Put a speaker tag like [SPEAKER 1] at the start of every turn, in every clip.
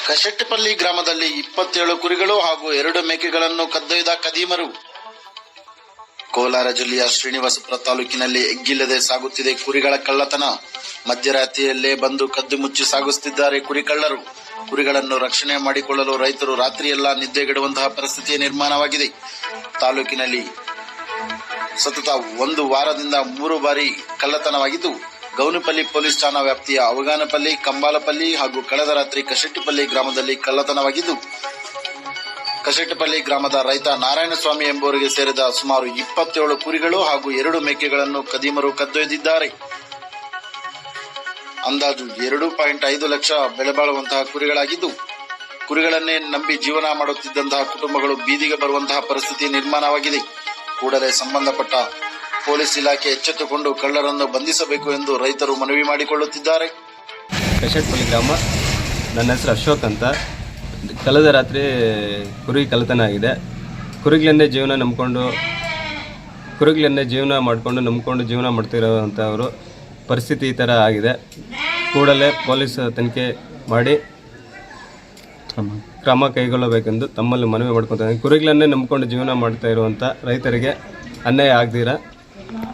[SPEAKER 1] ಕಶೆಟ್ಟಿಪಲ್ಲಿ ಗ್ರಾಮದಲ್ಲಿ 27 ಕುರಿಗಳು ಹಾಗೂ 2 ಮೇಕೆಗಳನ್ನು ಕದ್ದೊಯ್ದ ಕದೀಮರು. ಕೋಲಾರ ಜಿಲ್ಲೆಯ ಶ್ರೀನಿವಾಸಪುರ ತಾಲೂಕಿನಲ್ಲಿ ಎಗ್ಗಿಲ್ಲದೆ ಸಾಗುತ್ತಿದೆ ಕುರಿಗಳ ಕಳ್ಳತನ. ಮಧ್ಯರಾತ್ರಿಯಲ್ಲೇ ಬಂದು ಕದ್ದು ಮುಚ್ಚಿ ಸಾಗಿಸುತ್ತಿದ್ದಾರೆ ಕುರಿ ಕಳ್ಳರು. ಕುರಿಗಳನ್ನು ರಕ್ಷಣೆ ಮಾಡಿಕೊಳ್ಳಲು ರೈತರು ರಾತ್ರಿಯೆಲ್ಲ ನಿದ್ದೆಗೆಡುವಂತಹ ಪರಿಸ್ಥಿತಿ ನಿರ್ಮಾಣವಾಗಿದೆ. ತಾಲೂಕಿನಲ್ಲಿ ಸತತ 1 ವಾರದಿಂದ 3 ಬಾರಿ ಕಳ್ಳತನವಾಗಿದ್ದು, ಗೌನಿಪಲ್ಲಿ ಪೊಲೀಸ್ ಠಾಣಾ ವ್ಯಾಪ್ತಿಯ ಅವಗಾನಪಲ್ಲಿ, ಕಂಬಾಲಪಲ್ಲಿ ಹಾಗೂ ಕಳೆದ ರಾತ್ರಿ ಕಶೆಟ್ಟಿಪಲ್ಲಿ ಗ್ರಾಮದಲ್ಲಿ ಕಳ್ಳತನವಾಗಿದ್ದು, ಕಶೆಟ್ಟಿಪಲ್ಲಿ ಗ್ರಾಮದ ರೈತ ನಾರಾಯಣಸ್ವಾಮಿ ಎಂಬುವರಿಗೆ ಸೇರಿದ ಸುಮಾರು 27 ಕುರಿಗಳು ಹಾಗೂ 2 ಮೇಕೆಗಳನ್ನು ಕದೀಮರು ಕದ್ದೊಯ್ದಿದ್ದಾರೆ. ಅಂದಾಜು 2.5 ಲಕ್ಷ ಬೆಲೆ ಬಾಳುವಂತಹ ಕುರಿಗಳಾಗಿದ್ದು, ಕುರಿಗಳನ್ನೇ ನಂಬಿ ಜೀವನ ಮಾಡುತ್ತಿದ್ದಂತಹ ಕುಟುಂಬಗಳು ಬೀದಿಗೆ ಬರುವಂತಹ ಪರಿಸ್ಥಿತಿ ನಿರ್ಮಾಣವಾಗಿದೆ. ಕೂಡಲೇ ಸಂಬಂಧಪಟ್ಟ ಪೊಲೀಸ್ ಇಲಾಖೆ ಎಚ್ಚೆತ್ತುಕೊಂಡು ಕಳ್ಳರನ್ನು ಬಂಧಿಸಬೇಕು ಎಂದು ರೈತರು ಮನವಿ ಮಾಡಿಕೊಳ್ಳುತ್ತಿದ್ದಾರೆ.
[SPEAKER 2] ಕಶೆಟ್ಟಿಪಲ್ಲಿ ಗ್ರಾಮ. ನನ್ನ ಹೆಸರು ಅಶೋಕ್ ಅಂತ. ಕಳೆದ ರಾತ್ರಿ ಕುರಿ ಕಳ್ಳತನ ಆಗಿದೆ. ಕುರಿಗಳನ್ನೇ ನಂಬಿಕೊಂಡು ಜೀವನ ಮಾಡ್ತಿರೋವಂಥವರು ಪರಿಸ್ಥಿತಿ ಈ ಥರ ಆಗಿದೆ. ಕೂಡಲೇ ಪೊಲೀಸ್ ತನಿಖೆ ಮಾಡಿ ಕ್ರಮ ಕೈಗೊಳ್ಳಬೇಕೆಂದು ತಮ್ಮಲ್ಲಿ ಮನವಿ ಮಾಡ್ಕೊತಾರೆ. ಕುರಿಗಳನ್ನೇ ನಂಬಿಕೊಂಡು ಜೀವನ ಮಾಡ್ತಾ ಇರುವಂಥ ರೈತರಿಗೆ ಅನ್ಯಾಯ ಆಗದಿರ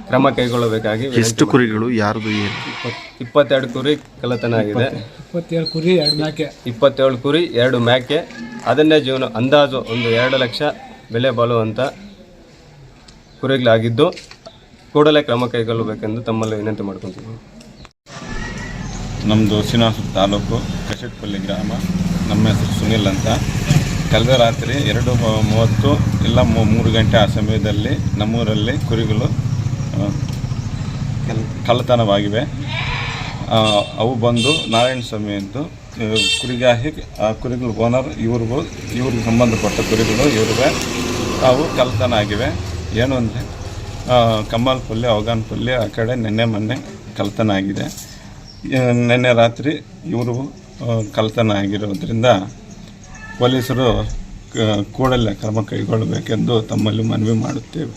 [SPEAKER 2] ಕ್ರಮ ಕೈಗೊಳ್ಳಬೇಕಾಗಿ.
[SPEAKER 3] ಎಷ್ಟು ಕುರಿಗಳು, ಯಾರ್ದು?
[SPEAKER 2] 22 ಕುರಿ ಕಳ್ಳತನ ಆಗಿದೆ.
[SPEAKER 4] 27 ಕುರಿ 2 ಮೇಕೆ.
[SPEAKER 2] 27 ಕುರಿ 2 ಮೇಕೆ. ಅದನ್ನೇ ಅಂದಾಜು 2 ಲಕ್ಷ ಬೆಲೆ ಬಾಳುವಂಥ ಕುರಿಗಳಾಗಿದ್ದು, ಕೂಡಲೇ ಕ್ರಮ ಕೈಗೊಳ್ಳಬೇಕೆಂದು ತಮ್ಮಲ್ಲಿ ವಿನಂತಿ ಮಾಡ್ಕೊತೀವಿ.
[SPEAKER 5] ನಮ್ಮದು ಶ್ರೀನಿವಾಸಪುರ ತಾಲೂಕು, ಕಶೆಟ್ಟಿಪಲ್ಲಿ ಗ್ರಾಮ. ನಮ್ಮ ಹೆಸರು ಸುನಿಲ್ ಅಂತ. ಕಳೆದ ರಾತ್ರಿ 2:30 ಇಲ್ಲ 3 ಗಂಟೆ ಆ ಸಮಯದಲ್ಲಿ ನಮ್ಮೂರಲ್ಲಿ ಕುರಿಗಳು ಕಳ್ಳತನವಾಗಿವೆ. ಅವು ಬಂದು ನಾರಾಯಣಸ್ವಾಮಿ ಎಂದು ಕುರಿಗಾಹಿ, ಆ ಕುರಿಗಳ ಓನರ್ ಇವ್ರಿಗೆ ಸಂಬಂಧಪಟ್ಟ ಕುರಿಗಳು ಇವ್ರಿಗೆ ಅವು ಕಳ್ಳತನ ಆಗಿವೆ. ಏನು ಅಂದರೆ ಕಂಬಾಲಪಲ್ಲಿ, ಅವಗಾನಪಲ್ಲಿ ಆ ಕಡೆ ಮೊನ್ನೆ ಕಳ್ಳತನ ಆಗಿದೆ. ನಿನ್ನೆ ರಾತ್ರಿ ಇವರು ಕಳ್ಳತನ ಆಗಿರೋದ್ರಿಂದ ಪೊಲೀಸರು ಕೂಡಲೇ ಕ್ರಮ ಕೈಗೊಳ್ಳಬೇಕೆಂದು ತಮ್ಮಲ್ಲಿ ಮನವಿ ಮಾಡುತ್ತೇವೆ.